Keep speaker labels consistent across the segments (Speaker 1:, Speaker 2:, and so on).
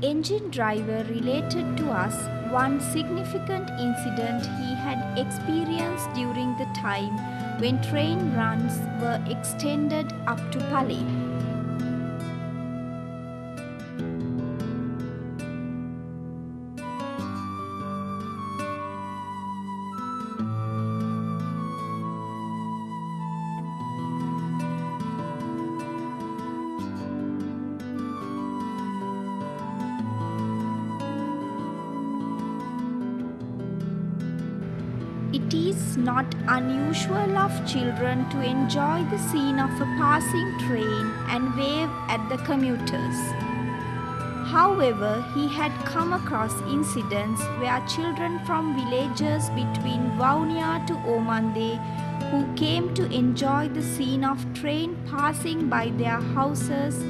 Speaker 1: Engine driver related to us one significant incident he had experienced during the time when train runs were extended up to Pali. It is not unusual of children to enjoy the scene of a passing train and wave at the commuters. However, he had come across incidents where children from villages between Vaunia to Omande who came to enjoy the scene of train passing by their houses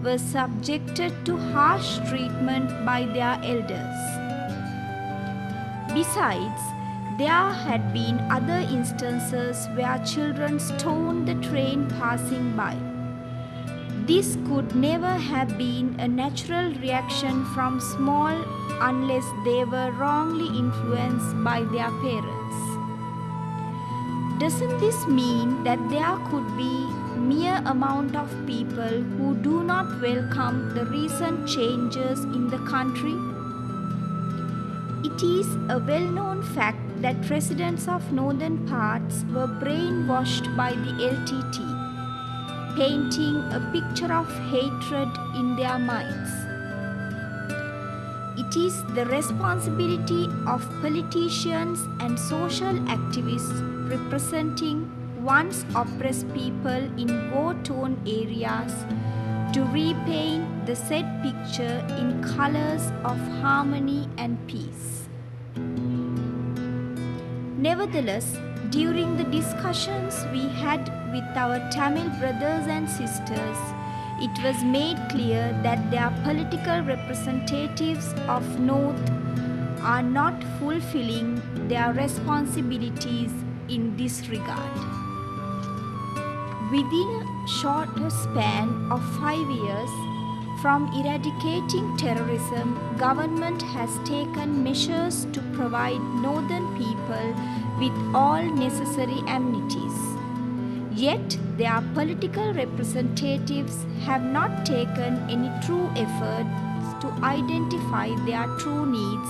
Speaker 1: were subjected to harsh treatment by their elders. Besides, there had been other instances where children stoned the train passing by. This could never have been a natural reaction from small unless they were wrongly influenced by their parents. Doesn't this mean that there could be mere amount of people who do not welcome the recent changes in the country? It is a well-known fact that residents of northern parts were brainwashed by the LTT, painting a picture of hatred in their minds. It is the responsibility of politicians and social activists representing once oppressed people in war-torn areas to repaint the said picture in colors of harmony and peace. Nevertheless, during the discussions we had with our Tamil brothers and sisters, it was made clear that their political representatives of North are not fulfilling their responsibilities in this regard. Within a shorter span of 5 years, from eradicating terrorism, government has taken measures to provide northern people with all necessary amenities. Yet, their political representatives have not taken any true efforts to identify their true needs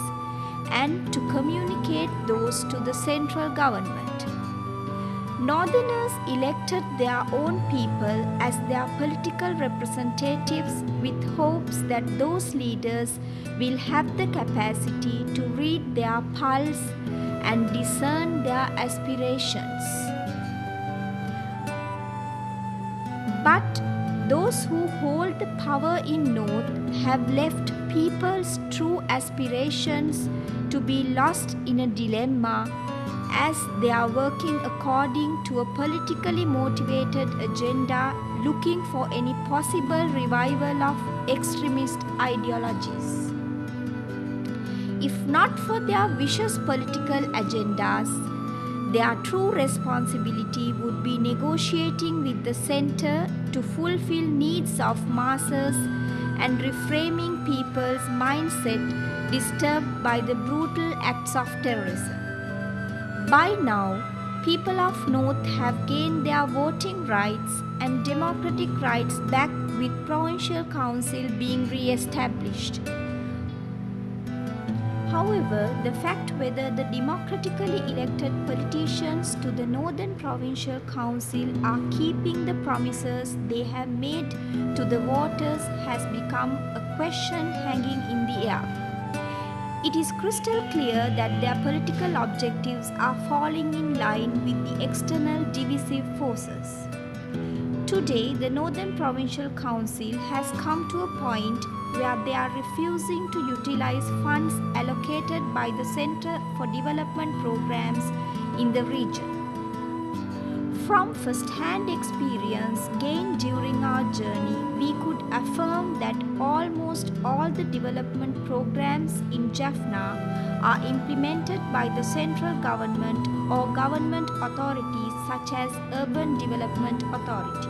Speaker 1: and to communicate those to the central government. Northerners elected their own people as their political representatives with hopes that those leaders will have the capacity to read their pulse and discern their aspirations. But those who hold the power in North have left people's true aspirations to be lost in a dilemma as they are working according to a politically motivated agenda looking for any possible revival of extremist ideologies. If not for their vicious political agendas, Their true responsibility would be negotiating with the center to fulfill needs of masses and reframing people's mindset disturbed by the brutal acts of terrorism. By now, people of North have gained their voting rights and democratic rights back with Provincial Council being re-established. However, the fact whether the democratically elected politicians to the Northern Provincial Council are keeping the promises they have made to the voters has become a question hanging in the air. It is crystal clear that their political objectives are falling in line with the external divisive forces. Today, the Northern Provincial Council has come to a point where they are refusing to utilize funds allocated by the Centre for Development Programs in the region. From first-hand experience gained during our journey, we could affirm that almost all the development programs in Jaffna are implemented by the central government or government authorities such as Urban Development Authority.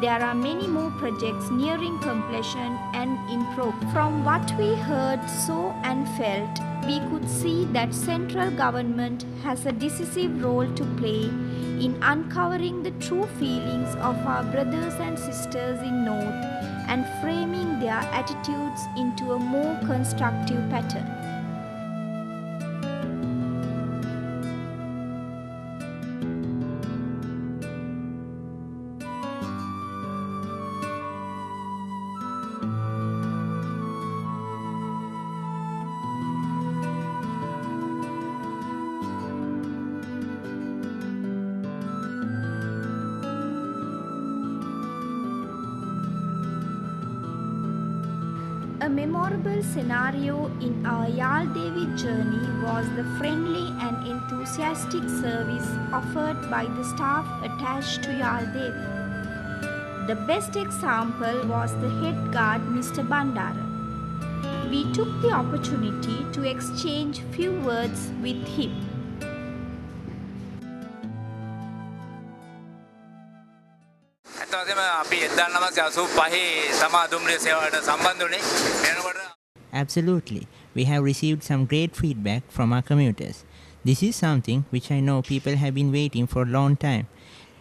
Speaker 1: There are many more projects nearing completion and in progress. From what we heard, saw and felt, we could see that central government has a decisive role to play in uncovering the true feelings of our brothers and sisters in North and framing their attitudes into a more constructive pattern. A memorable scenario in our Yal Devi journey was the friendly and enthusiastic service offered by the staff attached to Yal Devi. The best example was the head guard, Mr. Bandara. We took the opportunity to exchange few words with him.
Speaker 2: Absolutely. We have received some great feedback from our commuters. This is something which I know people have been waiting for a long time,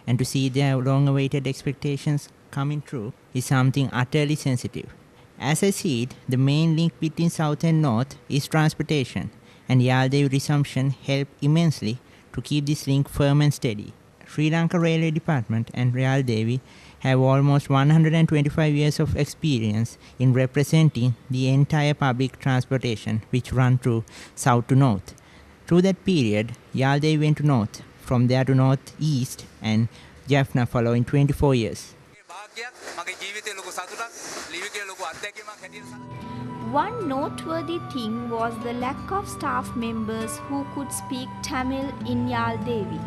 Speaker 2: and to see their long-awaited expectations coming true is something utterly sensitive. As I see it, the main link between South and North is transportation, and Yal Devi resumption helped immensely to keep this link firm and steady. Sri Lanka Railway Department and Yal Devi have almost 125 years of experience in representing the entire public transportation which run through south to north. Through that period, Yal Devi went to north, from there to northeast, and Jaffna following 24 years.
Speaker 1: One noteworthy thing was the lack of staff members who could speak Tamil in Yal Devi.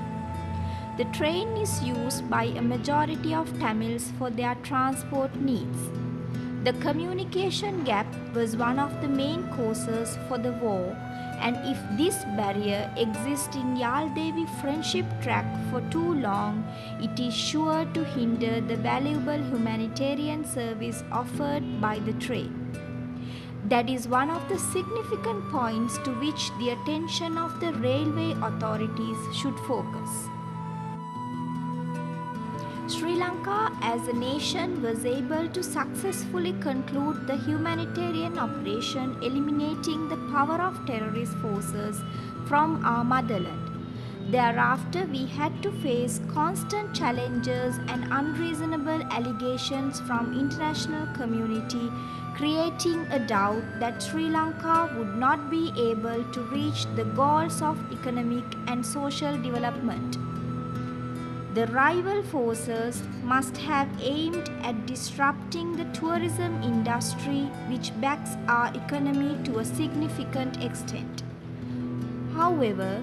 Speaker 1: The train is used by a majority of Tamils for their transport needs. The communication gap was one of the main causes for the war, and if this barrier exists in Yal Devi friendship track for too long, it is sure to hinder the valuable humanitarian service offered by the train. That is one of the significant points to which the attention of the railway authorities should focus. Sri Lanka as a nation was able to successfully conclude the humanitarian operation eliminating the power of terrorist forces from our motherland. Thereafter, we had to face constant challenges and unreasonable allegations from international community, creating a doubt that Sri Lanka would not be able to reach the goals of economic and social development. The rival forces must have aimed at disrupting the tourism industry, which backs our economy to a significant extent. However,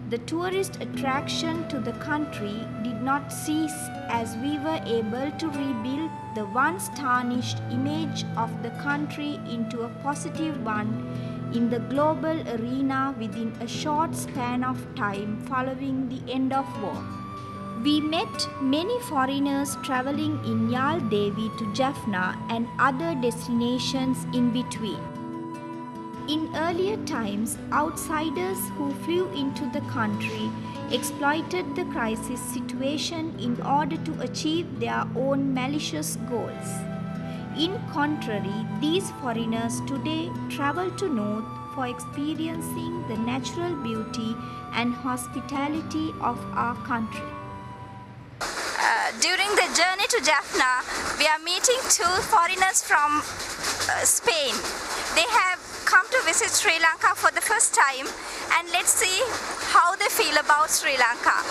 Speaker 1: the tourist attraction to the country did not cease as we were able to rebuild the once tarnished image of the country into a positive one in the global arena within a short span of time following the end of war. We met many foreigners traveling in Yal Devi to Jaffna and other destinations in between. In earlier times, outsiders who flew into the country exploited the crisis situation in order to achieve their own malicious goals. In contrary, these foreigners today travel to North for experiencing the natural beauty and hospitality of our country. During the journey to Jaffna, we are meeting two foreigners from Spain. They have come to visit Sri Lanka for the first time, and let's see how they feel about Sri Lanka.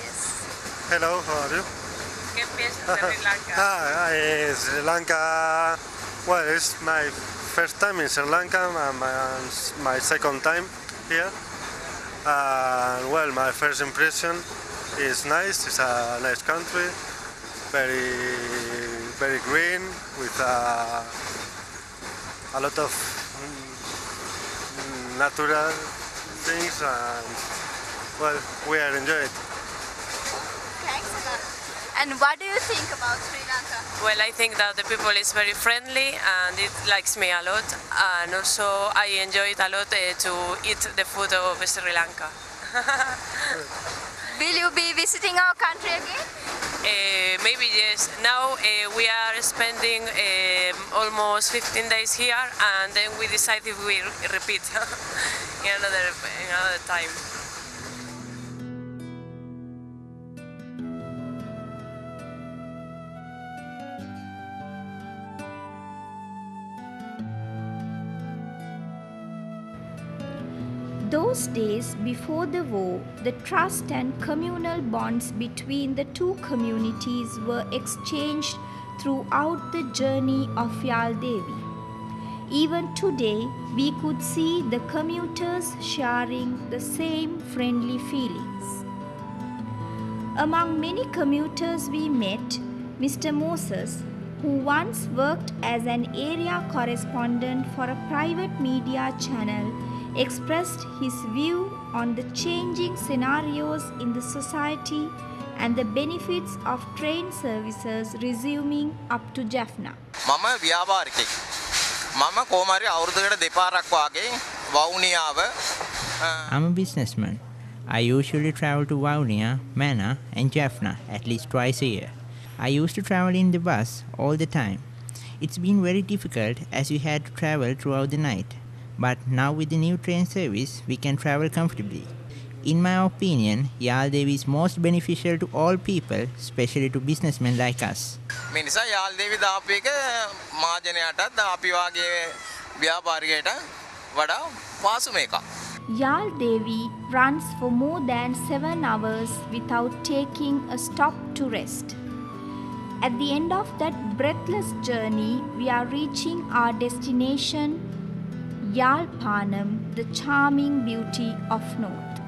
Speaker 1: Yes.
Speaker 3: Hello, how are you?
Speaker 4: ¿Qué piensas de Sri Lanka?
Speaker 3: Sri Lanka, well, it's my first time in Sri Lanka, my second time here. Well, my first impression is nice. It's a nice country, very green, with a lot of natural things, and well, we are enjoying it.
Speaker 1: Thanks a lot. And what do you think about Sri Lanka?
Speaker 4: Well, I think that the people is very friendly and it likes me a lot, and also I enjoy it a lot to eat the food of Sri Lanka.
Speaker 1: Will you be visiting our country again?
Speaker 4: Maybe yes. Now we are spending almost 15 days here, and then we decide if we repeat in another time.
Speaker 1: Those days before the war, the trust and communal bonds between the two communities were exchanged throughout the journey of Yal Devi. Even today, we could see the commuters sharing the same friendly feelings. Among many commuters we met, Mr. Moses, who once worked as an area correspondent for a private media channel, expressed his view on the changing scenarios in the society and the benefits of train services resuming up to Jaffna.
Speaker 5: මම ව්‍යාපාරිකයෙක්. මම කොහමරි අවුරුද්දකට දෙපාරක් වාගේ Vavuniya
Speaker 2: I'm a businessman. I usually travel to Vaunia, Mana, and Jaffna at least twice a year. I used to travel in the bus all the time. It's been very difficult as we had to travel throughout the night. But now with the new train service, we can travel comfortably. In my opinion, Yal Devi is most beneficial to all people, especially to businessmen like us.
Speaker 5: මේ නිසා යාල් දේවි දාපු එක මාජනයටත් අපි වාගේ ව්‍යාපාරිකයට වඩා පාසු මේකක්.
Speaker 1: Yal Devi runs for more than 7 hours without taking a stop to rest. At the end of that breathless journey, we are reaching our destination, Yalpanam, the charming beauty of North.